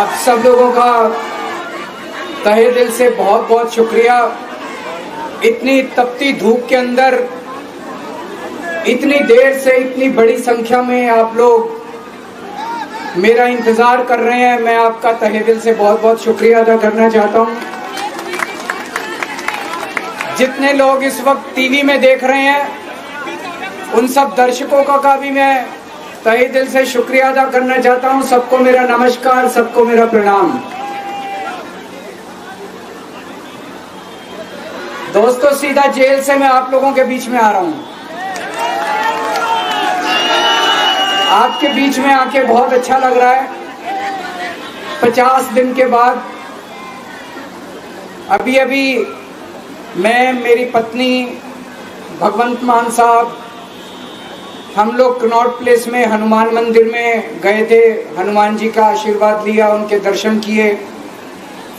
आप सब लोगों का तहे दिल से बहुत बहुत शुक्रिया। इतनी तपती धूप के अंदर इतनी देर से इतनी बड़ी संख्या में आप लोग मेरा इंतजार कर रहे हैं, मैं आपका तहे दिल से बहुत बहुत शुक्रिया अदा करना चाहता हूं। जितने लोग इस वक्त टीवी में देख रहे हैं उन सब दर्शकों का भी मैं तहे दिल से शुक्रिया अदा करना चाहता हूं। सबको मेरा नमस्कार, सबको मेरा प्रणाम। दोस्तों, सीधा जेल से मैं आप लोगों के बीच में आ रहा हूं। आपके बीच में आके बहुत अच्छा लग रहा है। 50 दिन के बाद अभी मैं, मेरी पत्नी भगवंत मान साहब, हम लोग कनॉट प्लेस में हनुमान मंदिर में गए थे। हनुमान जी का आशीर्वाद लिया, उनके दर्शन किए।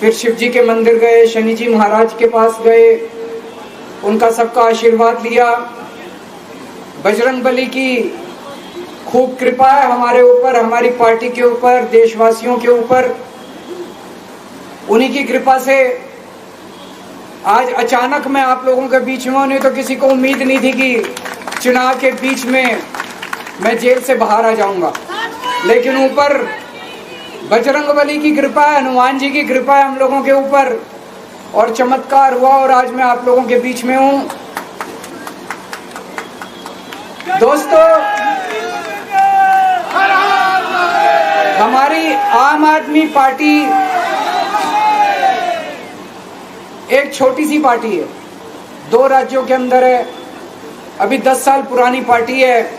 फिर शिव जी के मंदिर गए, शनि जी महाराज के पास गए, उनका सबका आशीर्वाद लिया। बजरंग बली की खूब कृपा है हमारे ऊपर, हमारी पार्टी के ऊपर, देशवासियों के ऊपर। उन्हीं की कृपा से आज अचानक मैं आप लोगों के बीच में हूं। नहीं तो किसी को उम्मीद नहीं थी कि चुनाव के बीच में मैं जेल से बाहर आ जाऊंगा, लेकिन ऊपर बजरंग बली की कृपा है, हनुमान जी की कृपा है हम लोगों के ऊपर, और चमत्कार हुआ और आज मैं आप लोगों के बीच में हूं। दोस्तों, हमारी आम आदमी पार्टी एक छोटी सी पार्टी है, 2 राज्यों के अंदर है, अभी 10 साल पुरानी पार्टी है।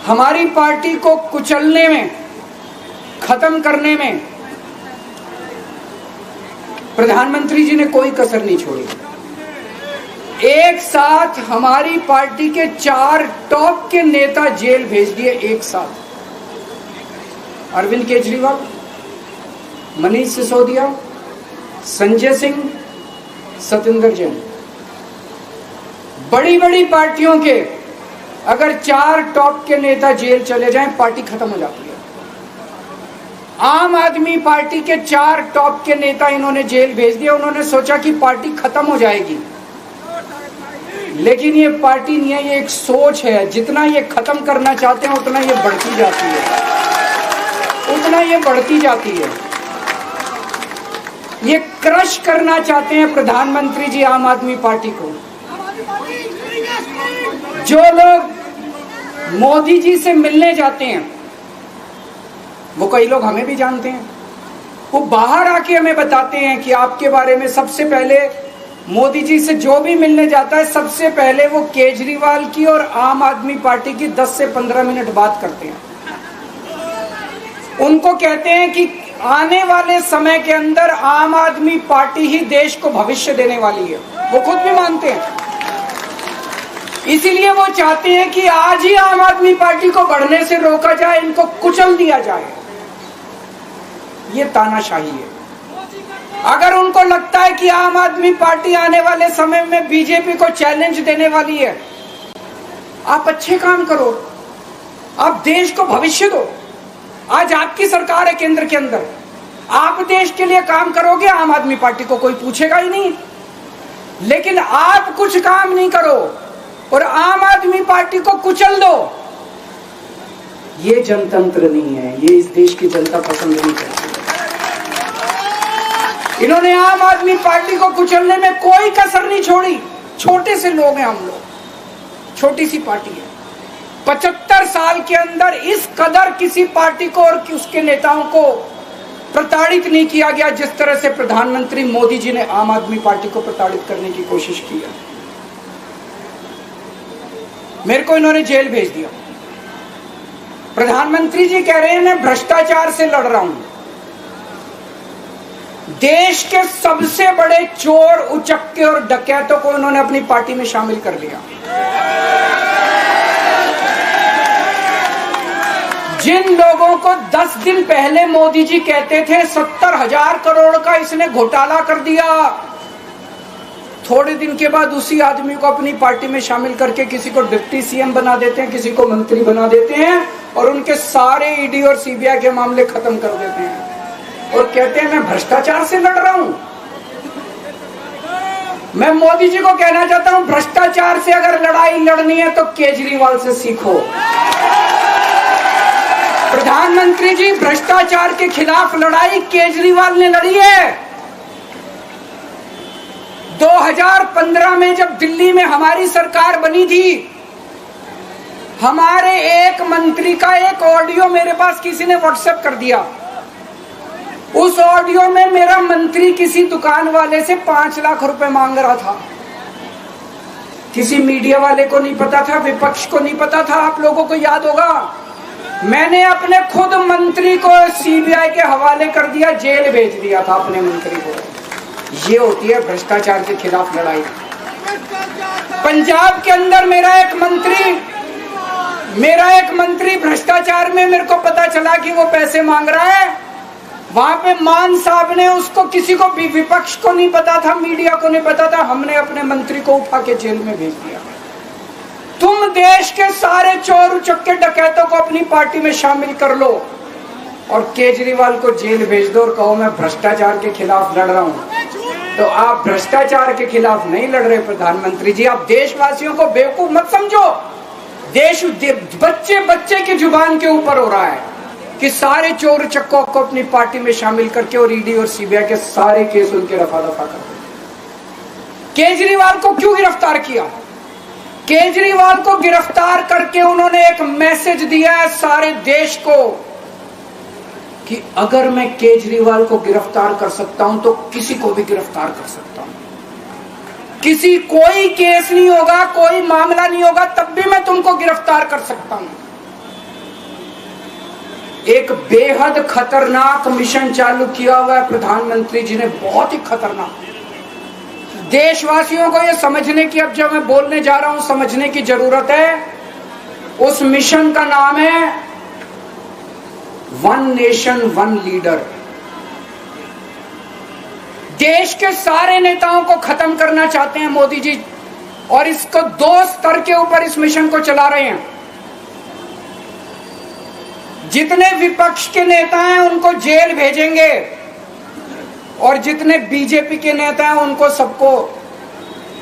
हमारी पार्टी को कुचलने में, खत्म करने में प्रधानमंत्री जी ने कोई कसर नहीं छोड़ी। एक साथ हमारी पार्टी के 4 टॉप के नेता जेल भेज दिए एक साथ। अरविंद केजरीवाल, मनीष सिसोदिया, संजय सिंह, सत्येंद्र जैन। बड़ी बड़ी पार्टियों के अगर 4 टॉप के नेता जेल चले जाएं, पार्टी खत्म हो जाती है। आम आदमी पार्टी के 4 टॉप के नेता इन्होंने जेल भेज दिया। उन्होंने सोचा कि पार्टी खत्म हो जाएगी, लेकिन ये पार्टी नहीं है, ये एक सोच है। जितना ये खत्म करना चाहते हैं उतना ये बढ़ती जाती है, उतना ये बढ़ती जाती है। ये क्रश करना चाहते हैं प्रधानमंत्री जी आम आदमी पार्टी को। जो लोग मोदी जी से मिलने जाते हैं, वो कई लोग हमें भी जानते हैं, वो बाहर आके हमें बताते हैं कि आपके बारे में सबसे पहले मोदी जी से जो भी मिलने जाता है, सबसे पहले वो केजरीवाल की और आम आदमी पार्टी की 10 से 15 मिनट बात करते हैं। उनको कहते हैं कि आने वाले समय के अंदर आम आदमी पार्टी ही देश को भविष्य देने वाली है। वो खुद भी मानते हैं। इसीलिए वो चाहते हैं कि आज ही आम आदमी पार्टी को बढ़ने से रोका जाए, इनको कुचल दिया जाए। ये तानाशाही है। अगर उनको लगता है कि आम आदमी पार्टी आने वाले समय में बीजेपी को चैलेंज देने वाली है, आप अच्छे काम करो, आप देश को भविष्य दो। आज आपकी सरकार है केंद्र के अंदर, आप देश के लिए काम करोगे, आम आदमी पार्टी को कोई पूछेगा ही नहीं। लेकिन आप कुछ काम नहीं करो और आम आदमी पार्टी को कुचल दो, ये जनतंत्र नहीं है, ये इस देश की जनता पसंद नहीं करती। इन्होंने आम आदमी पार्टी को कुचलने में कोई कसर नहीं छोड़ी। छोटे से लोग हैं हम लोग, छोटी सी पार्टी है। 75 साल के अंदर इस कदर किसी पार्टी को और उसके नेताओं को प्रताड़ित नहीं किया गया जिस तरह से प्रधानमंत्री मोदी जी ने आम आदमी पार्टी को प्रताड़ित करने की कोशिश की है। मेरे को इन्होंने जेल भेज दिया। प्रधानमंत्री जी कह रहे हैं मैं भ्रष्टाचार से लड़ रहा हूं। देश के सबसे बड़े चोर, उचक्के और डकैतों को उन्होंने अपनी पार्टी में शामिल कर लिया। जिन लोगों को 10 दिन पहले मोदी जी कहते थे 70,000 करोड़ का इसने घोटाला कर दिया, थोड़े दिन के बाद उसी आदमी को अपनी पार्टी में शामिल करके किसी को डिप्टी सीएम बना देते हैं, किसी को मंत्री बना देते हैं और उनके सारे ईडी और सीबीआई के मामले खत्म कर देते हैं और कहते हैं मैं भ्रष्टाचार से लड़ रहा हूं। मैं मोदी जी को कहना चाहता हूं, भ्रष्टाचार से अगर लड़ाई लड़नी है तो केजरीवाल से सीखो। प्रधानमंत्री जी, भ्रष्टाचार के खिलाफ लड़ाई केजरीवाल ने लड़ी है। 2015 में जब दिल्ली में हमारी सरकार बनी थी, हमारे एक मंत्री का एक ऑडियो मेरे पास किसी ने व्हाट्सएप कर दिया। उस ऑडियो में मेरा मंत्री किसी दुकान वाले से 5 लाख रुपए मांग रहा था। किसी मीडिया वाले को नहीं पता था, विपक्ष को नहीं पता था। आप लोगों को याद होगा, मैंने अपने खुद मंत्री को सीबीआई के हवाले कर दिया, जेल भेज दिया था अपने मंत्री को। ये होती है भ्रष्टाचार के खिलाफ लड़ाई। पंजाब के अंदर मेरा एक मंत्री भ्रष्टाचार में, मेरे को पता चला कि वो पैसे मांग रहा है। वहां पे मान साहब ने उसको, किसी को भी, विपक्ष को नहीं पता था, मीडिया को नहीं पता था, हमने अपने मंत्री को उठा के जेल में भेज दिया। तुम देश के सारे चोर उचक्के डकैतों को अपनी पार्टी में शामिल कर लो और केजरीवाल को जेल भेज दो और कहो मैं भ्रष्टाचार के खिलाफ लड़ रहा हूं। तो आप भ्रष्टाचार के खिलाफ नहीं लड़ रहे प्रधानमंत्री जी। आप देशवासियों को बेवकूफ मत समझो। देश बच्चे बच्चे की जुबान के ऊपर हो रहा है कि सारे चोर चक्कों को अपनी पार्टी में शामिल करके और ईडी और सीबीआई के सारे केस उनके रफा दफा कर दो। केजरीवाल को क्यों गिरफ्तार किया? केजरीवाल को गिरफ्तार करके उन्होंने एक मैसेज दिया है सारे देश को कि अगर मैं केजरीवाल को गिरफ्तार कर सकता हूं तो किसी को भी गिरफ्तार कर सकता हूं। कोई केस नहीं होगा, कोई मामला नहीं होगा, तब भी मैं तुमको गिरफ्तार कर सकता हूं। एक बेहद खतरनाक मिशन चालू किया हुआ है प्रधानमंत्री जी ने, बहुत ही खतरनाक। देशवासियों को यह समझने की, अब जब मैं बोलने जा रहा हूं, समझने की जरूरत है। उस मिशन का नाम है वन नेशन वन लीडर। देश के सारे नेताओं को खत्म करना चाहते हैं मोदी जी और इसको 2 स्तर के ऊपर इस मिशन को चला रहे हैं। जितने विपक्ष के नेता हैं उनको जेल भेजेंगे और जितने बीजेपी के नेता हैं उनको सबको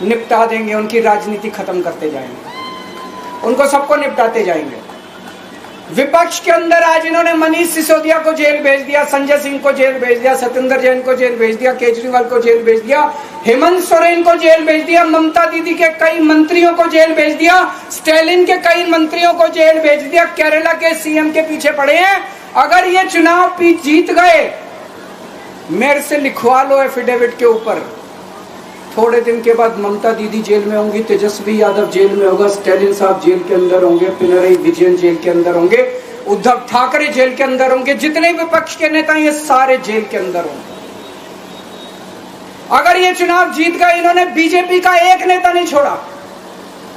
निपटा देंगे, उनकी राजनीति खत्म करते जाएंगे, उनको सबको निपटाते जाएंगे। विपक्ष के अंदर आज इन्होंने मनीष सिसोदिया को जेल भेज दिया, संजय सिंह को जेल भेज दिया, सत्येंद्र जैन को जेल भेज दिया, केजरीवाल को जेल भेज दिया, हेमंत सोरेन को जेल भेज दिया, ममता दीदी के कई मंत्रियों को जेल भेज दिया, स्टालिन के कई मंत्रियों को जेल भेज दिया, केरला के सीएम के पीछे पड़े हैं। अगर ये चुनाव जीत गए, मेरे से लिखवा लो एफिडेविट के ऊपर, थोड़े दिन के बाद ममता दीदी जेल में होंगी, तेजस्वी यादव जेल में होगा, स्टालिन साहब जेल के अंदर होंगे, पिनरई विजयन जेल के अंदर होंगे, उद्धव ठाकरे जेल के अंदर होंगे, जितने विपक्ष के नेता ये सारे जेल के अंदर होंगे। अगर ये चुनाव जीत गए, इन्होंने बीजेपी का एक नेता नहीं छोड़ा।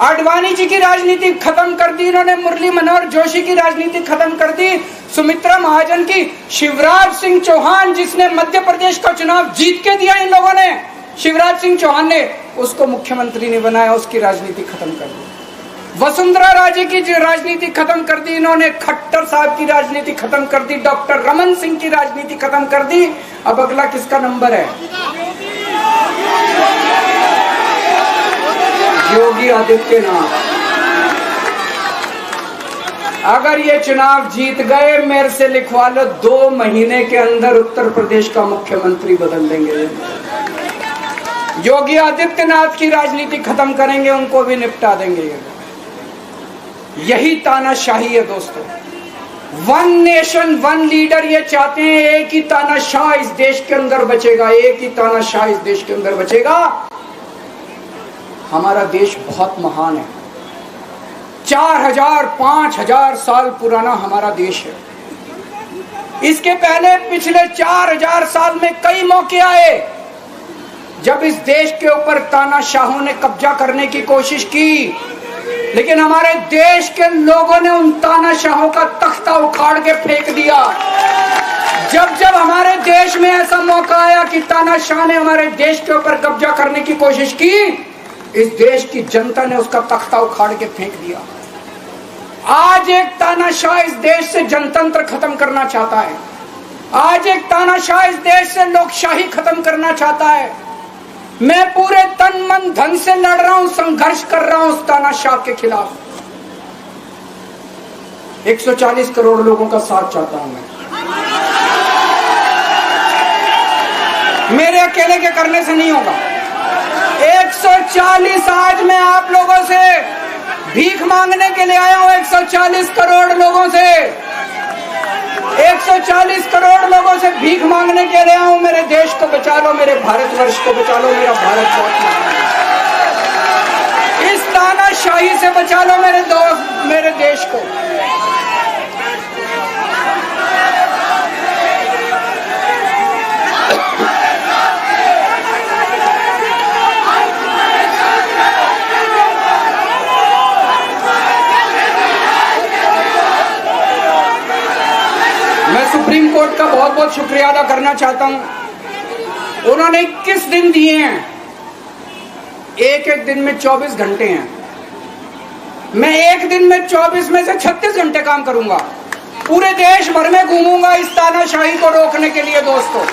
आडवाणी जी की राजनीति खत्म कर दी इन्होंने, मुरली मनोहर जोशी की राजनीति खत्म कर दी, सुमित्रा महाजन की, शिवराज सिंह चौहान जिसने मध्य प्रदेश का चुनाव जीत के दिया इन लोगों ने, शिवराज सिंह चौहान ने उसको मुख्यमंत्री नहीं बनाया, उसकी राजनीति खत्म कर दी। वसुंधरा राजे की राजनीति खत्म कर दी इन्होंने, खट्टर साहब की राजनीति खत्म कर दी, डॉक्टर रमन सिंह की राजनीति खत्म कर दी। अब अगला किसका नंबर है? योगी आदित्यनाथ। अगर ये चुनाव जीत गए, मेरे से लिखवा लो, 2 महीने के अंदर उत्तर प्रदेश का मुख्यमंत्री बदल देंगे। योगी आदित्यनाथ की राजनीति खत्म करेंगे, उनको भी निपटा देंगे। यही तानाशाही है दोस्तों। वन नेशन वन लीडर ये चाहते हैं, एक ही तानाशाह इस देश के अंदर बचेगा, एक ही तानाशाह इस देश के अंदर बचेगा। हमारा देश बहुत महान है, 4000 5000 साल पुराना हमारा देश है। इसके पहले पिछले 4000 साल में कई मौके आए जब इस देश के ऊपर तानाशाहों ने कब्जा करने की कोशिश की, लेकिन हमारे देश के लोगों ने उन तानाशाहों का तख्ता उखाड़ के फेंक दिया। जब जब हमारे देश में ऐसा मौका आया कि तानाशाह ने हमारे देश के ऊपर कब्जा करने की कोशिश की, इस देश की जनता ने उसका तख्ता उखाड़ के फेंक दिया। आज एक तानाशाह इस देश से जनतंत्र खत्म करना चाहता है। आज एक तानाशाह इस देश से लोकशाही खत्म करना चाहता है। मैं पूरे तन मन धन से लड़ रहा हूं, संघर्ष कर रहा हूं उस तानाशाह के खिलाफ। 140 करोड़ लोगों का साथ चाहता हूं मैं। मेरे अकेले के करने से नहीं होगा। 140 आज मैं आप लोगों से भीख मांगने के लिए आया हूं। 140 करोड़ लोगों से 140 करोड़ लोगों से भीख मांगने के लिए आया हूं। मेरे देश को बचा लो, मेरे भारतवर्ष को बचा लो, मेरा भारत बहुत इस तानाशाही से बचा लो मेरे दोस्त, मेरे देश को। सुप्रीम कोर्ट का बहुत बहुत शुक्रिया अदा करना चाहता हूं। उन्होंने 21 दिन दिए हैं, एक एक दिन में 24 घंटे हैं। मैं एक दिन में 24 में से 36 घंटे काम करूंगा। पूरे देश भर में घूमूंगा इस तानाशाही को रोकने के लिए। दोस्तों,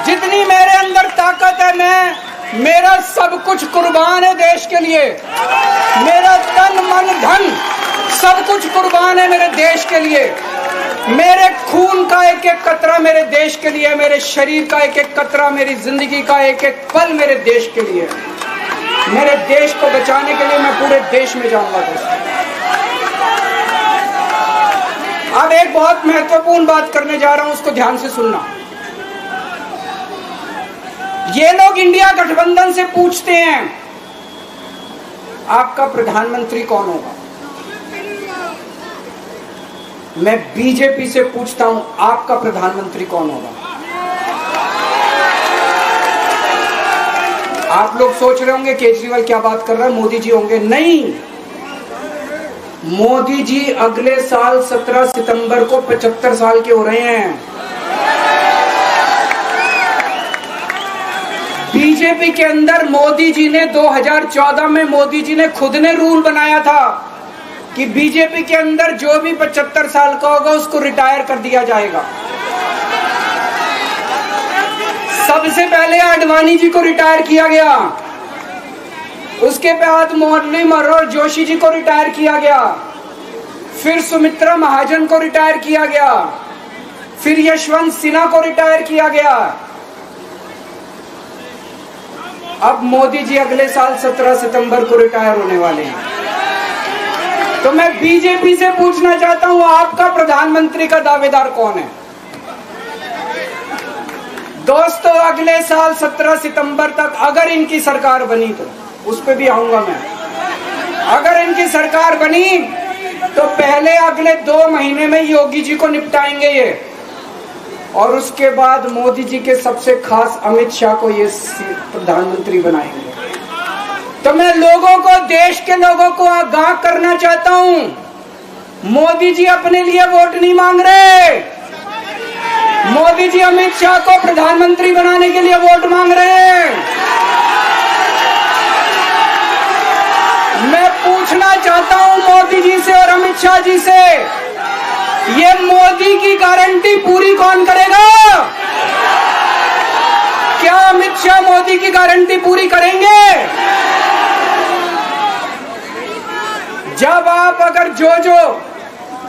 जितनी मेरे अंदर ताकत है, मेरा सब कुछ कुर्बान है देश के लिए। मेरा तन मन धन सब कुछ कुर्बान है मेरे देश के लिए। मेरे खून का एक एक कतरा मेरे देश के लिए, मेरे शरीर का एक एक कतरा, मेरी जिंदगी का एक एक पल मेरे देश के लिए। मेरे देश को बचाने के लिए मैं पूरे देश में जाऊंगा। दोस्तों, अब एक बहुत महत्वपूर्ण बात करने जा रहा हूं, उसको ध्यान से सुनना। ये लोग इंडिया गठबंधन से पूछते हैं आपका प्रधानमंत्री कौन होगा। मैं बीजेपी से पूछता हूं आपका प्रधानमंत्री कौन होगा। आप लोग सोच रहे होंगे केजरीवाल क्या बात कर रहा है, मोदी जी होंगे। नहीं, मोदी जी अगले साल 17 सितंबर को 75 साल के हो रहे हैं। बीजेपी के अंदर मोदी जी ने 2014 में मोदी जी ने खुद ने रूल बनाया था कि बीजेपी के अंदर जो भी 75 साल का होगा उसको रिटायर कर दिया जाएगा। सबसे पहले आडवाणी जी को रिटायर किया गया, उसके बाद मुरली मनोहर जोशी जी को रिटायर किया गया, फिर सुमित्रा महाजन को रिटायर किया गया, फिर यशवंत सिन्हा को रिटायर किया गया। अब मोदी जी अगले साल 17 सितंबर को रिटायर होने वाले हैं। तो मैं बीजेपी से पूछना चाहता हूं आपका प्रधानमंत्री का दावेदार कौन है। दोस्तों, अगले साल 17 सितंबर तक अगर इनकी सरकार बनी तो उस पे भी आऊंगा मैं। अगर इनकी सरकार बनी तो पहले अगले 2 महीने में योगी जी को निपटाएंगे ये, और उसके बाद मोदी जी के सबसे खास अमित शाह को ये प्रधानमंत्री बनाएंगे। तो मैं लोगों को, देश के लोगों को आगाह करना चाहता हूं, मोदी जी अपने लिए वोट नहीं मांग रहे। मोदी जी अमित शाह को प्रधानमंत्री बनाने के लिए वोट मांग रहे हैं। मैं पूछना चाहता हूं मोदी जी से और अमित शाह जी से, ये मोदी की गारंटी पूरी कौन करेगा? क्या अमित शाह मोदी की गारंटी पूरी करेंगे? जब आप अगर जो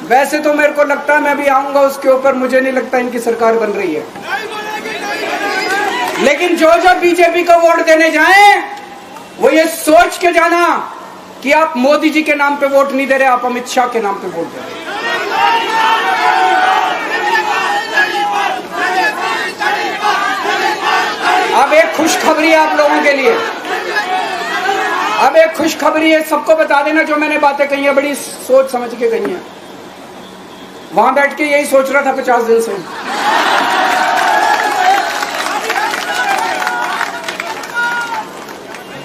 वैसे तो मेरे को लगता है मैं भी आऊंगा उसके ऊपर, मुझे नहीं लगता इनकी सरकार बन रही है, लेकिन जो बीजेपी को वोट देने जाएं वो ये सोच के जाना कि आप मोदी जी के नाम पे वोट नहीं दे रहे, आप अमित शाह के नाम पे वोट दे रहे। अब एक खुशखबरी आप लोगों के लिए, अब एक खुशखबरी है, सबको बता देना जो मैंने बातें कही है बड़ी सोच समझ के कही है। वहां बैठ के यही सोच रहा था 50 दिन से।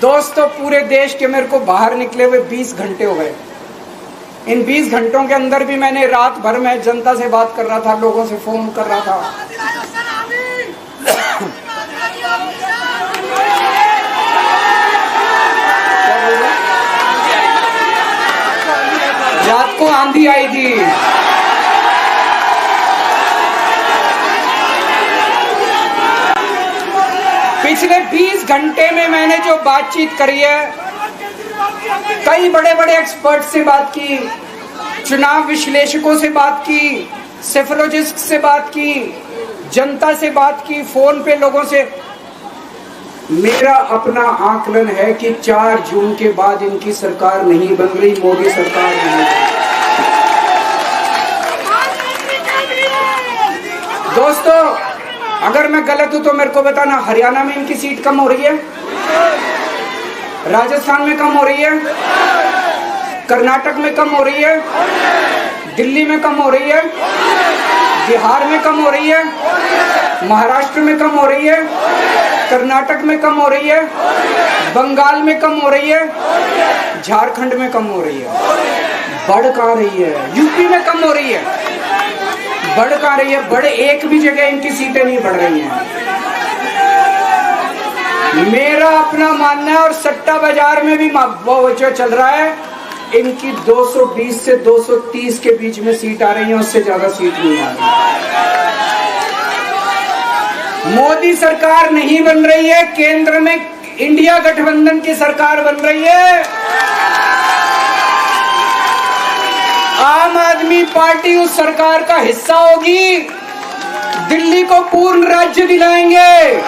दोस्तों, पूरे देश के मेरे को बाहर निकले हुए 20 घंटे हो गए। इन 20 घंटों के अंदर भी मैंने रात भर में जनता से बात कर रहा था, लोगों से फोन कर रहा था। रात को आंधी आई थी। पिछले 20 घंटे में मैंने जो बातचीत करी है, कई बड़े बड़े एक्सपर्ट से बात की, चुनाव विश्लेषकों से बात की, सेफोलॉजिस्ट से बात की, जनता से बात की, फोन पे लोगों से। मेरा अपना आकलन है कि 4 जून के बाद इनकी सरकार नहीं बन रही, मोदी सरकार नहीं। दोस्तों, अगर मैं गलत हूं तो मेरे को बताना। हरियाणा में इनकी सीट कम हो रही है, राजस्थान में कम हो रही है, कर्नाटक में कम हो रही है, दिल्ली में कम हो रही है, बिहार में कम हो रही है, महाराष्ट्र में कम हो रही है, कर्नाटक में कम हो रही है, बंगाल में कम हो रही है, झारखंड में कम हो रही है। बढ़ कहां रही है? यूपी में कम हो रही है, बढ़ कहां रही है? बड़े एक भी जगह इनकी सीटें नहीं बढ़ रही हैं। मेरा अपना मानना है, और सट्टा बाजार में भी वो जो चल रहा है, इनकी 220 से 230 के बीच में सीट आ रही है, उससे ज्यादा सीट नहीं आ रही। मोदी सरकार नहीं बन रही है, केंद्र में इंडिया गठबंधन की सरकार बन रही है। आम आदमी पार्टी उस सरकार का हिस्सा होगी। दिल्ली को पूर्ण राज्य दिलाएंगे।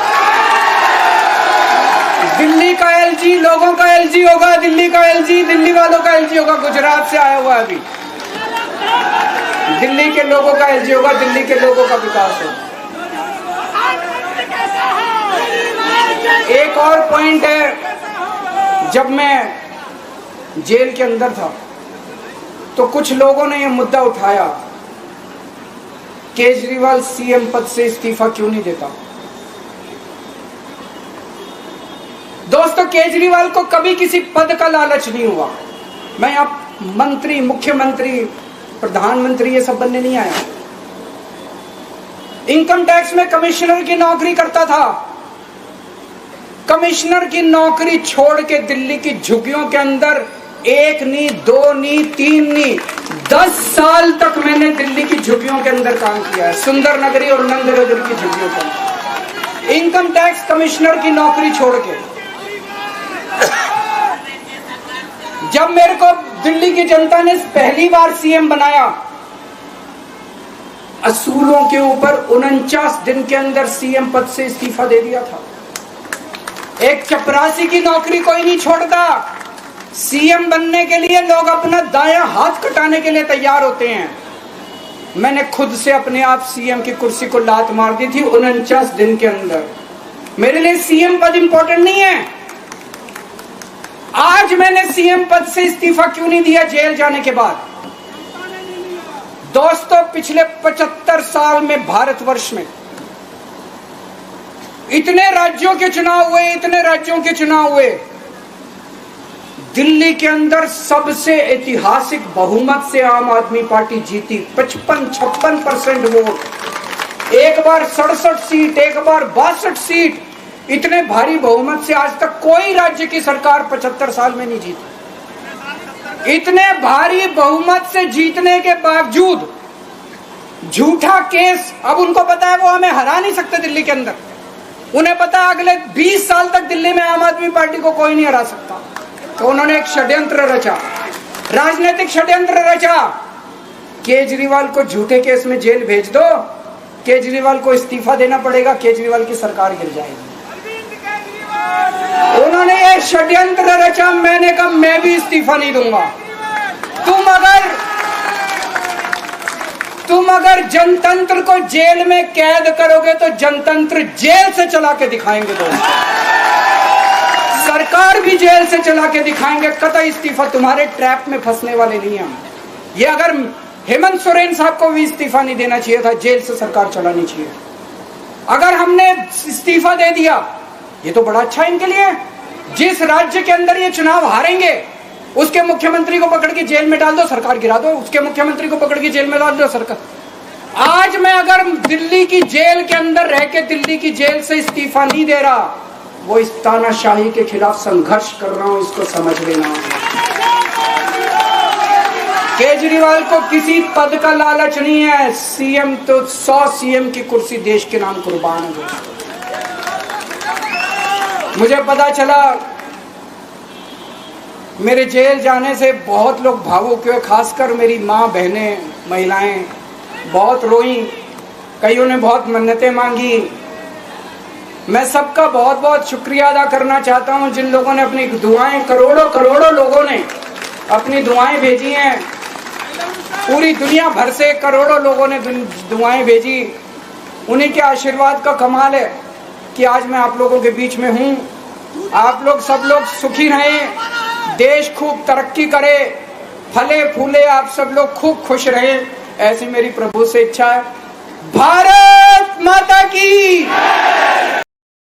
दिल्ली का एलजी लोगों का एलजी होगा, दिल्ली का एलजी दिल्ली वालों का एलजी होगा। गुजरात से आया हुआ अभी, दिल्ली के लोगों का एलजी होगा, दिल्ली के लोगों का विकास होगा। एक और पॉइंट है, जब मैं जेल के अंदर था तो कुछ लोगों ने यह मुद्दा उठाया, केजरीवाल सीएम पद से इस्तीफा क्यों नहीं देता। दोस्तों, केजरीवाल को कभी किसी पद का लालच नहीं हुआ। मैं यहाँ मंत्री, मुख्यमंत्री, प्रधानमंत्री ये सब बनने नहीं आया। इनकम टैक्स में कमिश्नर की नौकरी करता था। कमिश्नर की नौकरी छोड़ के दिल्ली की झुग्गियों के अंदर 1 नहीं, 2 नहीं, 3 नहीं, 10 साल तक मैंने दिल्ली की झुग्गियों के अंदर काम किया है, सुंदर नगरी और नंदनगर की झुग्गियों के अंदर। इनकम टैक्स कमिश्नर की नौकरी छोड़ के जब मेरे को दिल्ली की जनता ने पहली बार सीएम बनाया, असूलों के ऊपर 49 दिन के अंदर सीएम पद से इस्तीफा दे दिया था। एक चपरासी की नौकरी कोई नहीं छोड़ता। सीएम बनने के लिए लोग अपना दायां हाथ कटाने के लिए तैयार होते हैं। मैंने खुद से अपने आप सीएम की कुर्सी को लात मार दी थी 49 दिन के अंदर। मेरे लिए सीएम पद इंपॉर्टेंट नहीं है। आज मैंने सीएम पद से इस्तीफा क्यों नहीं दिया जेल जाने के बाद? दोस्तों, पिछले 75 साल में भारतवर्ष में इतने राज्यों के चुनाव हुए, इतने राज्यों के चुनाव हुए, दिल्ली के अंदर सबसे ऐतिहासिक बहुमत से आम आदमी पार्टी जीती। 55-56% वोट, एक बार 67 सीट, एक बार 62 सीट। इतने भारी बहुमत से आज तक कोई राज्य की सरकार 75 साल में नहीं जीती। इतने भारी बहुमत से जीतने के बावजूद झूठा केस, अब उनको पता है वो हमें हरा नहीं सकते दिल्ली के अंदर। उन्हें पता है अगले 20 साल तक दिल्ली में आम आदमी पार्टी को कोई नहीं हरा सकता। तो उन्होंने एक षड्यंत्र रचा, राजनीतिक षड्यंत्र रचा। केजरीवाल को झूठे केस में जेल भेज दो, केजरीवाल को इस्तीफा देना पड़ेगा, केजरीवाल की सरकार गिर जाएगी। उन्होंने ये षड्यंत्र रचा। मैंने कहा मैं भी इस्तीफा नहीं दूंगा। तुम अगर जनतंत्र को जेल में कैद करोगे तो जनतंत्र जेल से चला के दिखाएंगे। दोस्तों, सरकार भी जेल से चला के दिखाएंगे। कतई इस्तीफा, तुम्हारे ट्रैप में फंसने वाले नहीं हम। ये अगर हेमंत सोरेन साहब को भी इस्तीफा नहीं देना चाहिए था, जेल से सरकार चलानी चाहिए। अगर हमने इस्तीफा दे दिया, ये तो बड़ा अच्छा इनके लिए। जिस राज्य के अंदर ये चुनाव हारेंगे उसके मुख्यमंत्री को पकड़ के जेल में डाल दो, सरकार गिरा दो। उसके मुख्यमंत्री को पकड़ के जेल में डाल दो, सरकार। आज मैं अगर दिल्ली की जेल के अंदर रह के दिल्ली की जेल से इस्तीफा नहीं दे रहा, वो इस तानाशाही के खिलाफ संघर्ष कर रहा हूं, इसको समझ लेना। केजरीवाल को किसी पद का लालच नहीं है। सीएम तो 100 सीएम की कुर्सी देश के नाम कुर्बान है। मुझे पता चला, मेरे जेल जाने से बहुत लोग भावुक हुए, खासकर मेरी माँ, बहनें, महिलाएं बहुत रोई, कईयों ने बहुत मन्नतें मांगी। मैं सबका बहुत बहुत शुक्रिया अदा करना चाहता हूं, जिन लोगों ने अपनी दुआएं, करोड़ों लोगों ने अपनी दुआएं भेजी हैं। पूरी दुनिया भर से करोड़ों लोगों ने दुआएं भेजी। उन्हीं के आशीर्वाद का कमाल है कि आज मैं आप लोगों के बीच में हूं। आप लोग सब लोग सुखी रहें, देश खूब तरक्की करे, फले फूले, आप सब लोग खूब खुश रहें, ऐसी मेरी प्रभु से इच्छा है। भारत